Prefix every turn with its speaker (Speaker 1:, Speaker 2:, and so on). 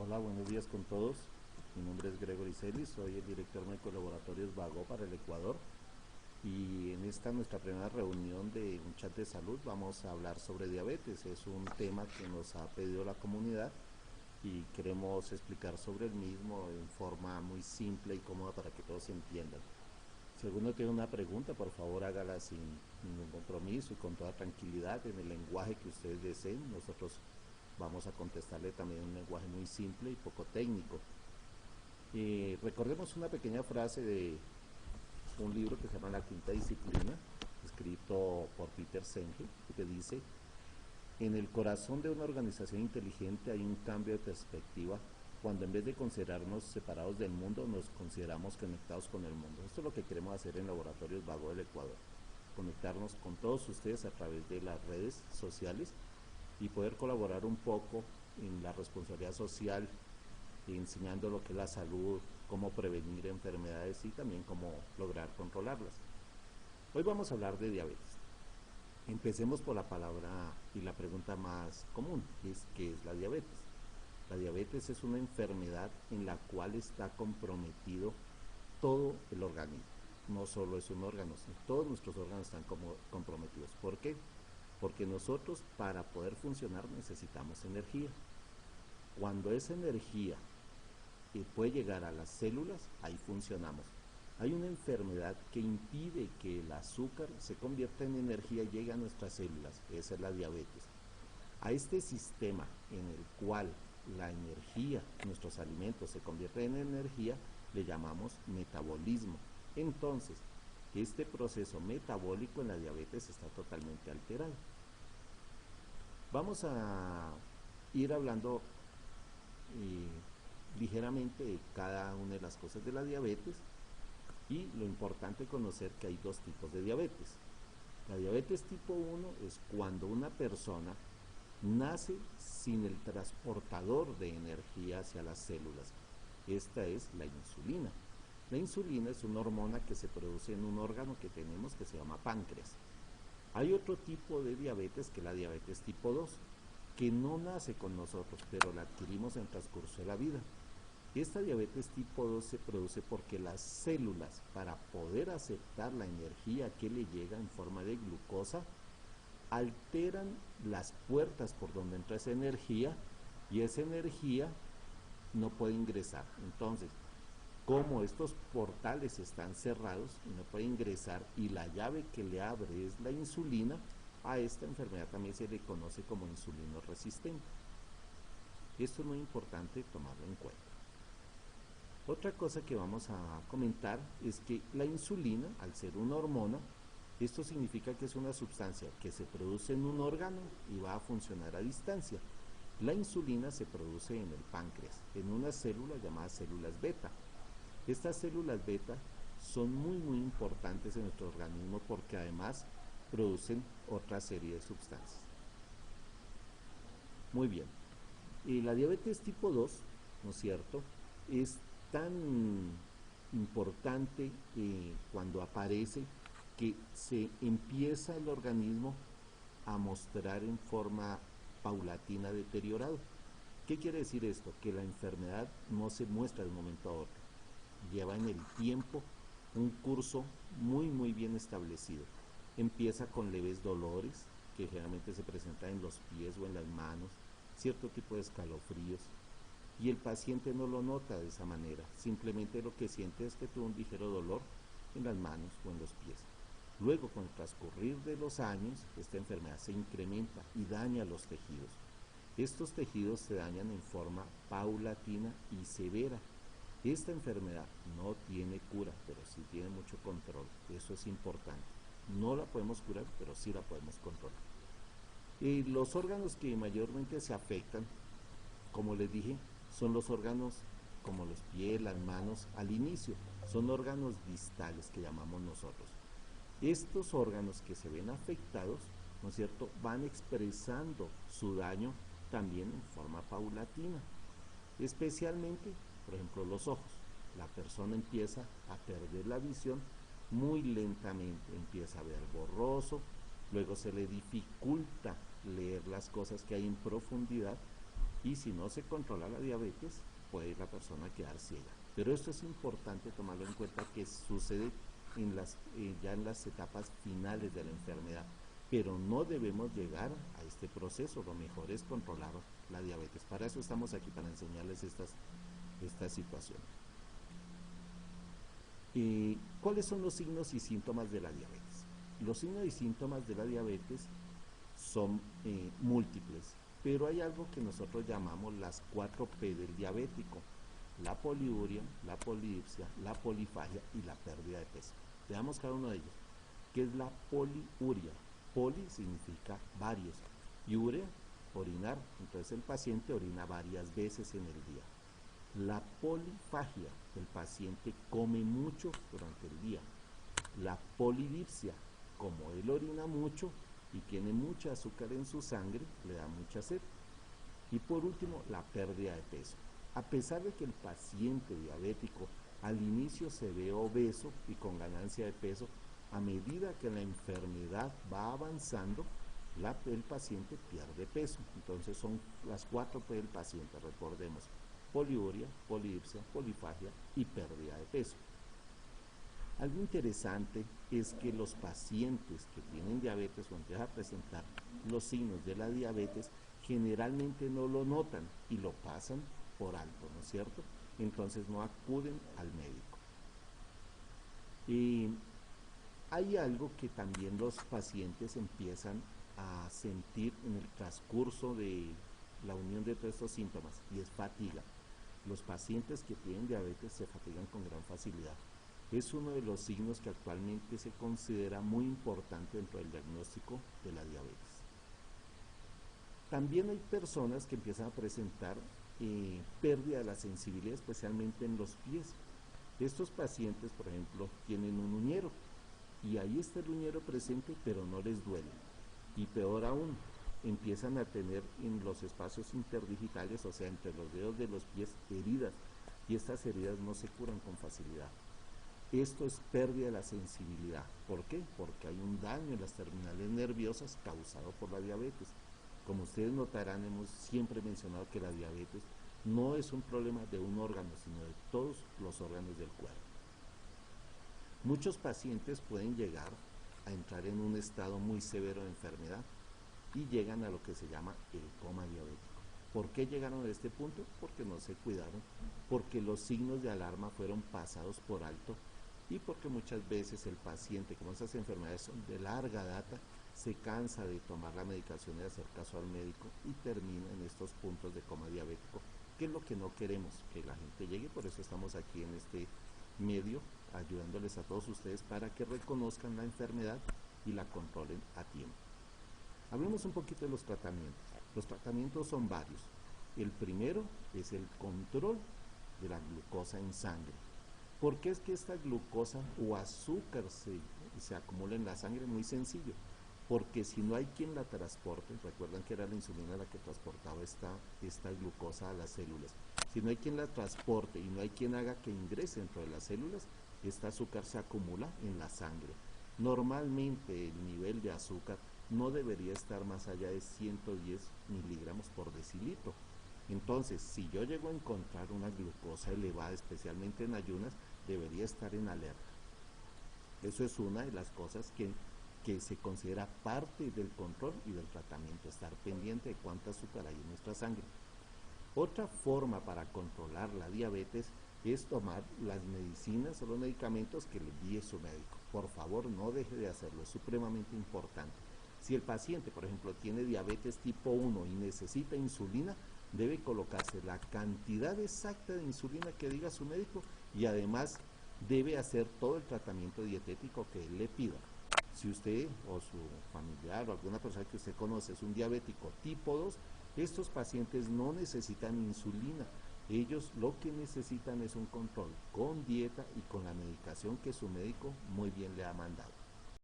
Speaker 1: Hola, buenos días con todos. Mi nombre es Gregory Celis, soy el director médico de laboratorios Vago para el Ecuador. Y en esta nuestra primera reunión de un chat de salud vamos a hablar sobre diabetes. Es un tema que nos ha pedido la comunidad y queremos explicar sobre el mismo en forma muy simple y cómoda para que todos entiendan. Si alguno tiene una pregunta, por favor hágala sin ningún compromiso y con toda tranquilidad en el lenguaje que ustedes deseen. Nosotros vamos a contestarle también en un lenguaje muy simple y poco técnico. Recordemos una pequeña frase de un libro que se llama La Quinta Disciplina, escrito por Peter Senge, que dice: en el corazón de una organización inteligente hay un cambio de perspectiva cuando en vez de considerarnos separados del mundo, nos consideramos conectados con el mundo. Esto es lo que queremos hacer en Laboratorios Vago del Ecuador, conectarnos con todos ustedes a través de las redes sociales y poder colaborar un poco en la responsabilidad social, enseñando lo que es la salud, cómo prevenir enfermedades y también cómo lograr controlarlas. Hoy vamos a hablar de diabetes. Empecemos por la palabra y la pregunta más común, ¿qué es la diabetes? La diabetes es una enfermedad en la cual está comprometido todo el organismo. No solo es un órgano, sino todos nuestros órganos están comprometidos. ¿Por qué? Porque nosotros, para poder funcionar, necesitamos energía. Cuando esa energía puede llegar a las células, ahí funcionamos. Hay una enfermedad que impide que el azúcar se convierta en energía y llegue a nuestras células. Esa es la diabetes. A este sistema en el cual la energía, nuestros alimentos se convierten en energía, le llamamos metabolismo. Entonces, este proceso metabólico en la diabetes está totalmente alterado. Vamos a ir hablando ligeramente de cada una de las cosas de la diabetes, y lo importante es conocer que hay dos tipos de diabetes. La diabetes tipo 1 es cuando una persona nace sin el transportador de energía hacia las células. Esta es la insulina. La insulina es una hormona que se produce en un órgano que tenemos que se llama páncreas. Hay otro tipo de diabetes, que es la diabetes tipo 2, que no nace con nosotros, pero la adquirimos en el transcurso de la vida. Esta diabetes tipo 2 se produce porque las células, para poder aceptar la energía que le llega en forma de glucosa, alteran las puertas por donde entra esa energía, y esa energía no puede ingresar. Entonces, como estos portales están cerrados y no puede ingresar, y la llave que le abre es la insulina, a esta enfermedad también se le conoce como insulino resistente. Esto es muy importante tomarlo en cuenta. Otra cosa que vamos a comentar es que la insulina, al ser una hormona, esto significa que es una sustancia que se produce en un órgano y va a funcionar a distancia. La insulina se produce en el páncreas, en unas células llamadas células beta. Estas células beta son muy importantes en nuestro organismo porque además producen otra serie de sustancias. Muy bien. La diabetes tipo 2, ¿no es cierto?, es tan importante cuando aparece, que se empieza el organismo a mostrar en forma paulatina deteriorado. ¿Qué quiere decir esto? Que la enfermedad no se muestra de un momento a otro. Lleva en el tiempo un curso muy bien establecido. Empieza con leves dolores, que generalmente se presentan en los pies o en las manos, cierto tipo de escalofríos, y el paciente no lo nota de esa manera, simplemente lo que siente es que tuvo un ligero dolor en las manos o en los pies. Luego, con el transcurrir de los años, esta enfermedad se incrementa y daña los tejidos. Estos tejidos se dañan en forma paulatina y severa. Esta enfermedad no tiene cura, pero sí tiene mucho control. Eso es importante. No la podemos curar, pero sí la podemos controlar. Los órganos que mayormente se afectan, como les dije, son los órganos como los pies, las manos, al inicio. Son órganos distales que llamamos nosotros. Estos órganos que se ven afectados, ¿no es cierto?, van expresando su daño también en forma paulatina. Especialmente, por ejemplo, los ojos. La persona empieza a perder la visión muy lentamente, empieza a ver borroso, luego se le dificulta leer las cosas que hay en profundidad, Y si no se controla la diabetes, puede la persona quedar ciega. Pero esto es importante tomarlo en cuenta, que sucede ya en las etapas finales de la enfermedad. Pero no debemos llegar a este proceso, lo mejor es controlar la diabetes. Para eso estamos aquí, para enseñarles esta situación. ¿Cuáles son los signos y síntomas de la diabetes? Los signos y síntomas de la diabetes son múltiples, pero hay algo que nosotros llamamos las 4P del diabético: la poliuria, la polidipsia, la polifagia y la pérdida de peso. Veamos cada uno de ellos. ¿Qué es la poliuria? Poli significa varios y urea, orinar. Entonces el paciente orina varias veces en el día. La polifagia, el paciente come mucho durante el día. La polidipsia, como él orina mucho y tiene mucho azúcar en su sangre, le da mucha sed. Y por último, la pérdida de peso. A pesar de que el paciente diabético al inicio se ve obeso y con ganancia de peso, a medida que la enfermedad va avanzando, el paciente pierde peso. Entonces son las 4P del paciente, recordemos: poliuria, polidipsia, polifagia y pérdida de peso. Algo interesante es que los pacientes que tienen diabetes o empiezan a presentar los signos de la diabetes, generalmente no lo notan y lo pasan por alto, ¿no es cierto? Entonces no acuden al médico. Y hay algo que también los pacientes empiezan a sentir en el transcurso de la unión de todos estos síntomas, y es fatiga. Los pacientes que tienen diabetes se fatigan con gran facilidad. Es uno de los signos que actualmente se considera muy importante dentro del diagnóstico de la diabetes. También hay personas que empiezan a presentar pérdida de la sensibilidad, especialmente en los pies. Estos pacientes, por ejemplo, tienen un uñero y ahí está el uñero presente, pero no les duele. Y peor aún, empiezan a tener en los espacios interdigitales, o sea, entre los dedos de los pies, heridas, y estas heridas no se curan con facilidad. Esto es pérdida de la sensibilidad. ¿Por qué? Porque hay un daño en las terminales nerviosas causado por la diabetes. Como ustedes notarán, hemos siempre mencionado que la diabetes no es un problema de un órgano, sino de todos los órganos del cuerpo. Muchos pacientes pueden llegar a entrar en un estado muy severo de enfermedad y llegan a lo que se llama el coma diabético. ¿Por qué llegaron a este punto? Porque no se cuidaron, porque los signos de alarma fueron pasados por alto y porque muchas veces el paciente, como esas enfermedades son de larga data, se cansa de tomar la medicación y de hacer caso al médico y termina en estos puntos de coma diabético, que es lo que no queremos, que la gente llegue. Por eso estamos aquí en este medio ayudándoles a todos ustedes para que reconozcan la enfermedad y la controlen a tiempo. Hablemos un poquito de los tratamientos. Los tratamientos son varios. El primero es el control de la glucosa en sangre. ¿Por qué es que esta glucosa o azúcar se acumula en la sangre? Muy sencillo. Porque si no hay quien la transporte, recuerdan que era la insulina la que transportaba esta glucosa a las células. Si no hay quien la transporte y no hay quien haga que ingrese dentro de las células, este azúcar se acumula en la sangre. Normalmente el nivel de azúcar no debería estar más allá de 110 miligramos por decilitro. Entonces, si yo llego a encontrar una glucosa elevada, especialmente en ayunas, debería estar en alerta. Eso es una de las cosas que se considera parte del control y del tratamiento, estar pendiente de cuánta azúcar hay en nuestra sangre. Otra forma para controlar la diabetes es tomar las medicinas o los medicamentos que le envíe su médico. Por favor, no deje de hacerlo, es supremamente importante. Si el paciente, por ejemplo, tiene diabetes tipo 1 y necesita insulina, debe colocarse la cantidad exacta de insulina que diga su médico y además debe hacer todo el tratamiento dietético que él le pida. Si usted o su familiar o alguna persona que usted conoce es un diabético tipo 2, estos pacientes no necesitan insulina. Ellos lo que necesitan es un control con dieta y con la medicación que su médico muy bien le ha mandado.